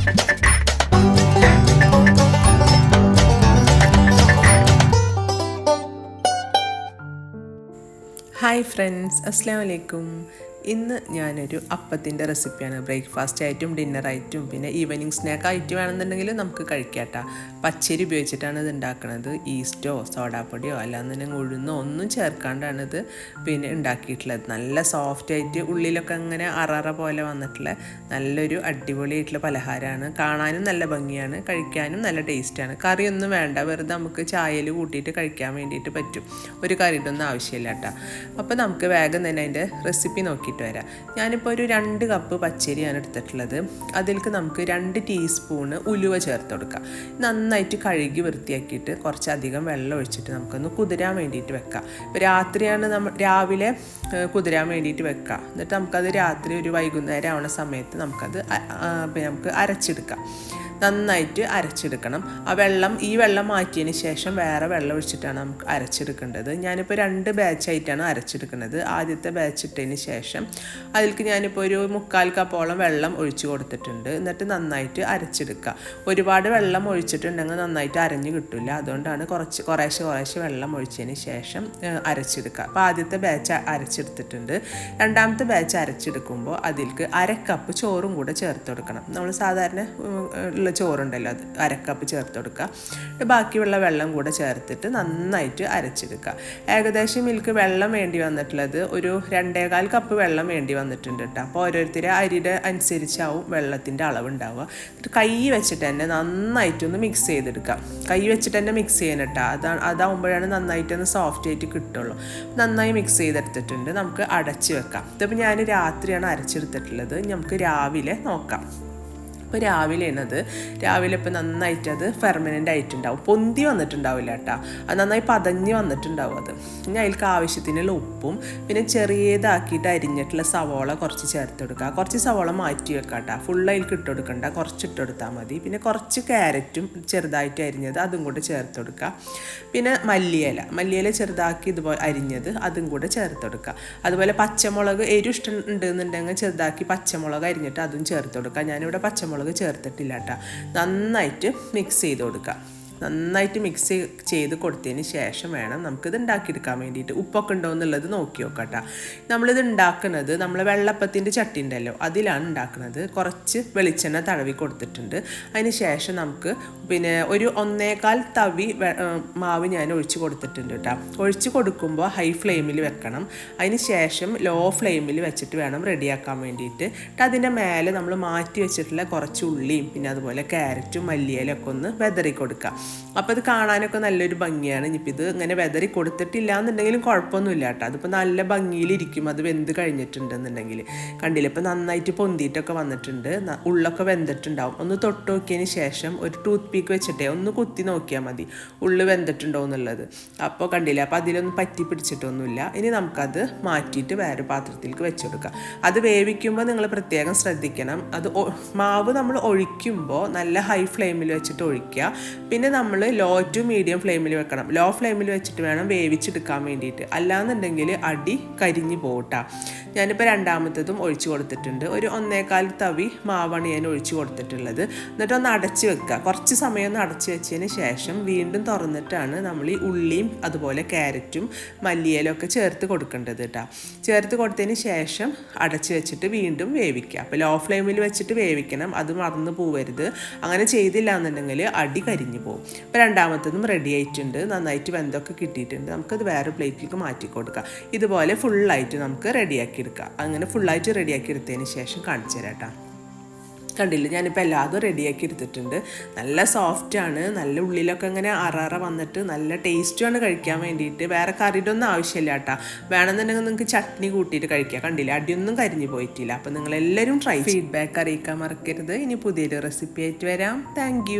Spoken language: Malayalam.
ഹായ് ഫ്രണ്ട്സ്, അസ്സലാമു അലൈക്കും. ഇന്ന് ഞാനൊരു അപ്പത്തിൻ്റെ റെസിപ്പിയാണ്. ബ്രേക്ക്ഫാസ്റ്റ് ആയിട്ടും ഡിന്നറായിട്ടും പിന്നെ ഈവനിങ് സ്നാക്ക് ആയിട്ട് വേണമെന്നുണ്ടെങ്കിൽ നമുക്ക് കഴിക്കാട്ടോ. പച്ചരി ഉപയോഗിച്ചിട്ടാണ് ഇത് ഉണ്ടാക്കുന്നത്. ഈസ്റ്റോ സോഡാപ്പൊടിയോ അല്ലാന്നുണ്ടെങ്കിൽ ഉഴുന്നോ ഒന്നും ചേർക്കാണ്ടാണ് ഇത് പിന്നെ ഉണ്ടാക്കിയിട്ടുള്ളത്. നല്ല സോഫ്റ്റ് ആയിട്ട് ഉള്ളിലൊക്കെ അങ്ങനെ അററ പോലെ വന്നിട്ടുള്ള നല്ലൊരു അടിപൊളിയായിട്ടുള്ള പലഹാരമാണ്. കാണാനും നല്ല ഭംഗിയാണ്, കഴിക്കാനും നല്ല ടേസ്റ്റാണ്. കറിയൊന്നും വേണ്ട, വെറുതെ നമുക്ക് ചായയിൽ കൂട്ടിയിട്ട് കഴിക്കാൻ വേണ്ടിയിട്ട് പറ്റും. ഒരു കറിയുടെ ഒന്നും ആവശ്യമില്ല കേട്ടോ. അപ്പോൾ നമുക്ക് വേഗം തന്നെ അതിൻ്റെ റെസിപ്പി നോക്കിയിട്ട് വരാം. ഞാനിപ്പോൾ ഒരു 2 കപ്പ് പച്ചരിയാണ് എടുത്തിട്ടുള്ളത്. അതിലേക്ക് നമുക്ക് 2 ടീസ്പൂണ് ഉലുവ ചേർത്ത് കൊടുക്കാം. നന്നായിട്ട് കഴുകി വൃത്തിയാക്കിയിട്ട് കുറച്ചധികം വെള്ളം ഒഴിച്ചിട്ട് നമുക്കൊന്ന് കുതിരാൻ വേണ്ടിയിട്ട് വെക്കാം. ഇപ്പോൾ രാത്രിയാണ് രാവിലെ കുതിരാൻ വേണ്ടിയിട്ട് വെക്കാം. എന്നിട്ട് നമുക്കത് രാത്രി ഒരു വൈകുന്നേരം ആവുന്ന സമയത്ത് നമുക്ക് അരച്ചെടുക്കാം. നന്നായിട്ട് അരച്ചെടുക്കണം. ഈ വെള്ളം മാറ്റിയതിന് ശേഷം വേറെ വെള്ളം ഒഴിച്ചിട്ടാണ് നമുക്ക് അരച്ചെടുക്കേണ്ടത്. ഞാനിപ്പോൾ 2 ബാച്ചായിട്ടാണ് അരച്ചെടുക്കുന്നത്. ആദ്യത്തെ ബാച്ച് ഇട്ടതിന് ശേഷം അതിലേക്ക് ഞാനിപ്പോൾ ഒരു 3/4 കപ്പോളം വെള്ളം ഒഴിച്ച് കൊടുത്തിട്ടുണ്ട്. എന്നിട്ട് നന്നായിട്ട് അരച്ചെടുക്കുക. ഒരുപാട് വെള്ളം ഒഴിച്ചിട്ടുണ്ടെങ്കിൽ നന്നായിട്ട് അരഞ്ഞു കിട്ടില്ല. അതുകൊണ്ടാണ് കുറേശ്ശെ വെള്ളം ഒഴിച്ചതിന് ശേഷം അരച്ചെടുക്കുക. അപ്പോൾ ആദ്യത്തെ ബാച്ച് അരച്ചെടുത്തിട്ടുണ്ട്. രണ്ടാമത്തെ ബാച്ച് അരച്ചെടുക്കുമ്പോൾ അതിലേക്ക് 1/2 കപ്പ് ചോറും കൂടെ ചേർത്ത് കൊടുക്കണം. നമ്മൾ സാധാരണ ഉള്ള ചോറുണ്ടല്ലോ, അത് 1/2 കപ്പ് ചേർത്ത് കൊടുക്കുക. ബാക്കിയുള്ള വെള്ളം കൂടെ ചേർത്തിട്ട് നന്നായിട്ട് അരച്ചെടുക്കുക. ഏകദേശം ഇതിലേക്ക് വെള്ളം വേണ്ടി വന്നിട്ടുള്ളത് ഒരു 2.25 കപ്പ് വെള്ളം വേണ്ടി വന്നിട്ടുണ്ട് കേട്ടോ. അപ്പോൾ ഓരോരുത്തരെ അരിയുടെ അനുസരിച്ചാവും വെള്ളത്തിൻ്റെ അളവുണ്ടാവുക. എന്നിട്ട് കൈ വെച്ചിട്ട് തന്നെ നന്നായിട്ടൊന്ന് മിക്സ് ചെയ്തെടുക്കുക. കൈ വെച്ചിട്ട് തന്നെ മിക്സ് ചെയ്യണം കേട്ടോ. അതാവുമ്പോഴാണ് നന്നായിട്ടൊന്ന് സോഫ്റ്റ് ആയിട്ട് കിട്ടുള്ളൂ. നന്നായി മിക്സ് ചെയ്തെടുത്തിട്ടുണ്ട്. നമുക്ക് അടച്ച് വെക്കാം. ഇതിപ്പോൾ ഞാൻ രാത്രിയാണ് അരച്ചെടുത്തിട്ടുള്ളത്. നമുക്ക് രാവിലെ നോക്കാം. ഇപ്പോൾ രാവിലെ ഇപ്പോൾ നന്നായിട്ട് അത് ഫെർമനൻ്റ് ആയിട്ടുണ്ടാവും. പൊന്തി വന്നിട്ടുണ്ടാവില്ല കേട്ടോ. അത് നന്നായി പതഞ്ഞ് വന്നിട്ടുണ്ടാവും. അത് ഇനി അതിലേക്ക് ആവശ്യത്തിനുള്ള ഉപ്പും പിന്നെ ചെറിയതാക്കിയിട്ട് അരിഞ്ഞിട്ടുള്ള സവോള കുറച്ച് ചേർത്ത് കൊടുക്കുക. കുറച്ച് സവോള മാറ്റി വെക്കാം കേട്ടോ. ഫുൾ അതിലേക്ക് ഇട്ട് കൊടുക്കണ്ട, കുറച്ച് ഇട്ട് കൊടുത്താൽ മതി. പിന്നെ കുറച്ച് ക്യാരറ്റും ചെറുതായിട്ട് അരിഞ്ഞത് അതും കൂടെ ചേർത്ത് കൊടുക്കുക. പിന്നെ മല്ലിയില ചെറുതാക്കി ഇതുപോലെ അരിഞ്ഞത് അതും കൂടെ ചേർത്ത് കൊടുക്കുക. അതുപോലെ പച്ചമുളക് എരിവ് ഇഷ്ടം ഉണ്ടെന്നുണ്ടെങ്കിൽ ചെറുതാക്കി പച്ചമുളക് അരിഞ്ഞിട്ട് അതും ചേർത്ത് കൊടുക്കുക. ഞാനിവിടെ പച്ചമുളക് ചേർത്തിട്ടില്ല കേട്ടോ. നന്നായിട്ട് മിക്സ് ചെയ്ത് കൊടുക്കുക. നന്നായിട്ട് മിക്സ് ചെയ്ത് കൊടുത്തതിന് ശേഷം വേണം നമുക്കിത് ഉണ്ടാക്കിയെടുക്കാൻ വേണ്ടിയിട്ട്. ഉപ്പൊക്കെ ഉണ്ടോ എന്നുള്ളത് നോക്കി നോക്കാം കേട്ടോ. നമ്മളിത് ഉണ്ടാക്കുന്നത് വെള്ളപ്പത്തിൻ്റെ ചട്ടി ഉണ്ടല്ലോ, അതിലാണ് ഉണ്ടാക്കുന്നത്. കുറച്ച് വെളിച്ചെണ്ണ തടവി കൊടുത്തിട്ടുണ്ട്. അതിന് ശേഷം നമുക്ക് പിന്നെ ഒരു 1.25 തവി മാവ് ഞാൻ ഒഴിച്ച് കൊടുത്തിട്ടുണ്ട് കേട്ടോ. ഒഴിച്ച് കൊടുക്കുമ്പോൾ ഹൈ ഫ്ലെയിമിൽ വെക്കണം. അതിന് ശേഷം ലോ ഫ്ലെയിമിൽ വെച്ചിട്ട് വേണം റെഡിയാക്കാൻ വേണ്ടിയിട്ട്. അതിൻ്റെ മേലെ നമ്മൾ മാറ്റി വെച്ചിട്ടുള്ള കുറച്ച് ഉള്ളിയും പിന്നെ അതുപോലെ ക്യാരറ്റും മല്ലിയിലൊക്കെ ഒന്ന് വെതറി കൊടുക്കുക. അപ്പോൾ അത് കാണാനൊക്കെ നല്ലൊരു ഭംഗിയാണ്. ഇനിയിപ്പോൾ ഇത് ഇങ്ങനെ വെതറി കൊടുത്തിട്ടില്ല എന്നുണ്ടെങ്കിലും കുഴപ്പമൊന്നുമില്ല കേട്ടോ. അതിപ്പോൾ നല്ല ഭംഗിയിലിരിക്കും അത് വെന്ത് കഴിഞ്ഞിട്ടുണ്ടെന്നുണ്ടെങ്കിൽ. കണ്ടില്ല, ഇപ്പോൾ നന്നായിട്ട് പൊന്തിയിട്ടൊക്കെ വന്നിട്ടുണ്ട്. ഉള്ളൊക്കെ വെന്തിട്ടുണ്ടാവും. ഒന്ന് തൊട്ട് നോക്കിയതിന് ശേഷം ഒരു ടൂത്ത് പീക്ക് വെച്ചിട്ടേ ഒന്ന് കുത്തി നോക്കിയാൽ മതി ഉള്ളു വെന്തിട്ടുണ്ടോ എന്നുള്ളത്. അപ്പോൾ കണ്ടില്ല, അപ്പോൾ അതിലൊന്നും പറ്റി പിടിച്ചിട്ടൊന്നുമില്ല. ഇനി നമുക്കത് മാറ്റിയിട്ട് വേറെ പാത്രത്തിലേക്ക് വെച്ച് കൊടുക്കാം. അത് വേവിക്കുമ്പോൾ നിങ്ങൾ പ്രത്യേകം ശ്രദ്ധിക്കണം. അത് മാവ് നമ്മൾ ഒഴിക്കുമ്പോൾ നല്ല ഹൈ ഫ്ലെയിമിൽ വെച്ചിട്ട് ഒഴിക്കുക. പിന്നെ നമ്മൾ ലോ ടു മീഡിയം ഫ്ലെയിമിൽ വെക്കണം. ലോ ഫ്ലെയിമിൽ വെച്ചിട്ട് വേണം വേവിച്ചെടുക്കാൻ വേണ്ടിയിട്ട്. അല്ലാന്നുണ്ടെങ്കിൽ അടി കരിഞ്ഞു പോകട്ടാ. ഞാനിപ്പോൾ രണ്ടാമത്തതും ഒഴിച്ചു കൊടുത്തിട്ടുണ്ട്. ഒരു 1.25 തവി മാവാണ് ഞാൻ ഒഴിച്ചു കൊടുത്തിട്ടുള്ളത്. എന്നിട്ട് ഒന്ന് അടച്ച് വെക്കുക. കുറച്ച് സമയം ഒന്ന് അടച്ച് വെച്ചതിന് ശേഷം വീണ്ടും തുറന്നിട്ടാണ് നമ്മൾ ഈ ഉള്ളിയും അതുപോലെ ക്യാരറ്റും മല്ലിയിലൊക്കെ ചേർത്ത് കൊടുക്കേണ്ടത് കേട്ടോ. ചേർത്ത് കൊടുത്തതിന് ശേഷം അടച്ച് വെച്ചിട്ട് വീണ്ടും വേവിക്കുക. അപ്പോൾ ലോ ഫ്ലെയിമിൽ വെച്ചിട്ട് വേവിക്കണം, അത് മറന്നു പോവരുത്. അങ്ങനെ ചെയ്തില്ല എന്നുണ്ടെങ്കിൽ അടി കരിഞ്ഞു പോകും. ഇപ്പോൾ രണ്ടാമത്തതും റെഡി ആയിട്ടുണ്ട്. നന്നായിട്ട് വെന്തൊക്കെ കിട്ടിയിട്ടുണ്ട്. നമുക്കത് വേറെ പ്ലേറ്റിലേക്ക് മാറ്റി കൊടുക്കാം. ഇതുപോലെ ഫുള്ളായിട്ട് നമുക്ക് റെഡിയാക്കി എടുക്കാം. അങ്ങനെ ഫുള്ളായിട്ട് റെഡിയാക്കി എടുത്തതിന് ശേഷം കാണിച്ചു തരാം കേട്ടോ. കണ്ടില്ല, ഞാനിപ്പോൾ എല്ലാതും റെഡിയാക്കി എടുത്തിട്ടുണ്ട്. നല്ല സോഫ്റ്റാണ്. നല്ല ഉള്ളിലൊക്കെ ഇങ്ങനെ അറ വന്നിട്ട് നല്ല ടേസ്റ്റുമാണ് കഴിക്കാൻ വേണ്ടിയിട്ട്. വേറെ കറിയുടെ ഒന്നും ആവശ്യമില്ല കേട്ടോ. വേണമെന്നുണ്ടെങ്കിൽ നിങ്ങൾക്ക് ചട്നി കൂട്ടിയിട്ട് കഴിക്കാം. കണ്ടില്ല, അടിയൊന്നും കരിഞ്ഞു പോയിട്ടില്ല. അപ്പോൾ നിങ്ങളെല്ലാവരും ഫീഡ്ബാക്ക് അറിയിക്കാൻ മറക്കരുത്. ഇനി പുതിയൊരു റെസിപ്പി ആയിട്ട് വരാം. താങ്ക്